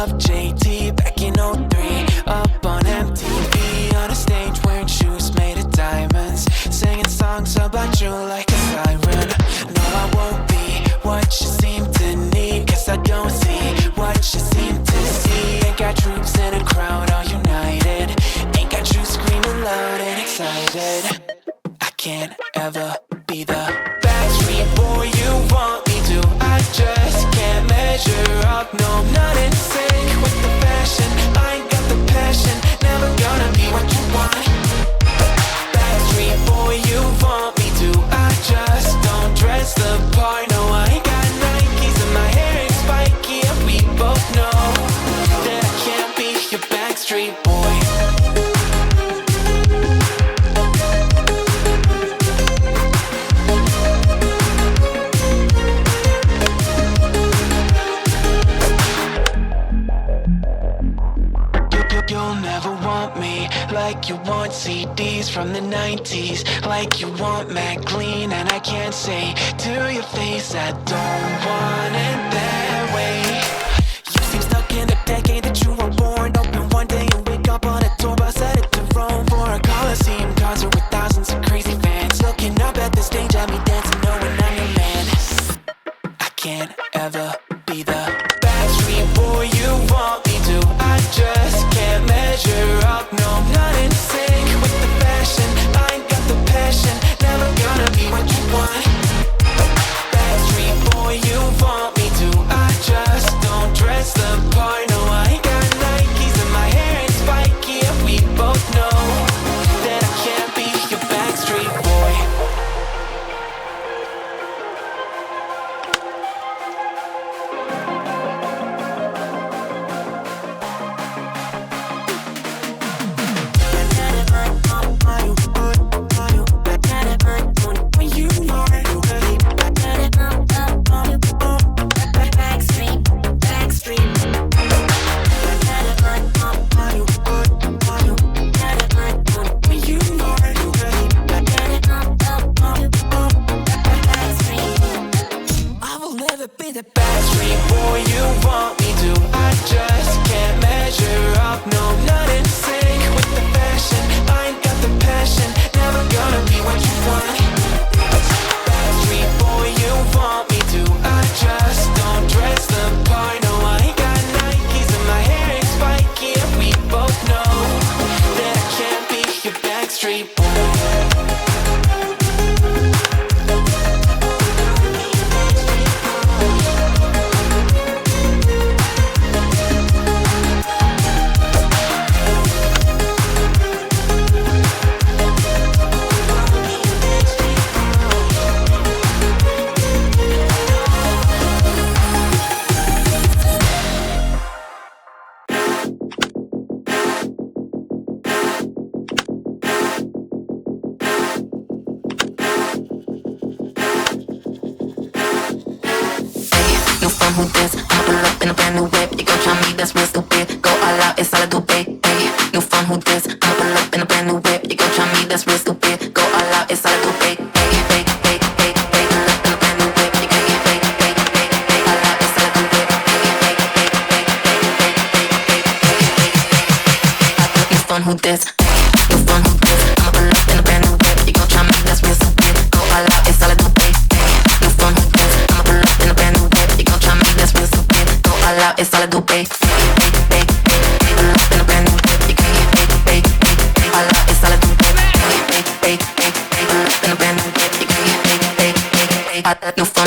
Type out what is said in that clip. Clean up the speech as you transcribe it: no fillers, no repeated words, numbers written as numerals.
of JT back in '03. Up on MTV on a stage wearing shoes made of diamonds, singing songs about you like a siren. No, I won't be what you seem to need, 'cause I don't see what you seem to see. Ain't got troops in a crowd all united, ain't got you screaming loud and excited. I can't ever be the backstreet boy you want me to. I just can't measure up, no, I'm not in sync with the fashion. I ain't got the passion, never gonna be what you want. Backstreet boy you want me to. I just don't dress the part, no, I ain't got Nikes and my hair ain't spiky, and we both know that I can't be your backstreet boy. You'll never want me like you want CDs from the 90s, like you want Mac Clean, and I can't say to your face I don't want it that way. You seem stuck in the decade that you were born. Open one day and wake up on a tour bus headed to Rome for a Coliseum concert with thousands of crazy fans, looking up at the stage at me dancing, knowing I'm your man. I can't ever be the backstreet boy you want me to. I just can't measure up, no, I'm not in sync with the fashion. I ain't got the passion, never gonna be what you want. Backstreet boy you want me to. I just don't dress the part, no, I ain't got Nikes and my hair ain't spiky, and we both know that I can't be your backstreet boy. The backstreet boy you want me to. I just can't measure up, no, I'm not in sync with the fashion. I ain't got the passion, never gonna be what you want. Backstreet boy you want me to. I just don't dress the part, no, I ain't got Nikes and my hair ain't spiky, and we both know that I can't be your backstreet boy. Who this? I'ma pull up in a brand new whip. You gon' try me, that's real stupid. Go all out, it's all I do, babe. Ay, new phone, who this? I'ma pull up in a brand new whip. You gon' try me, that's real stupid. Go all out, it's all I do, babe. Ay, ay, ay, ay, ay, pull up in a brand new whip. You gon' get ay, ay, ay, ay, all out, it's all I do, babe. Ay, ay, ay, ay, ay, ay, ay, new phone, who this? New phone, who this? I'ma pull up in a brand new whip. You gon' try me, that's real stupid. Go all out, it's all I do, babe. New phone, who this? I'ma pull up in a brand new whip. You gon' try me, that's real stupid. Go all out, it's all I do, babe. Pull up in a brand new whip. You gon' get all out, it's all I do, babe. Pull up in a brand new whip. You gon' get new phone.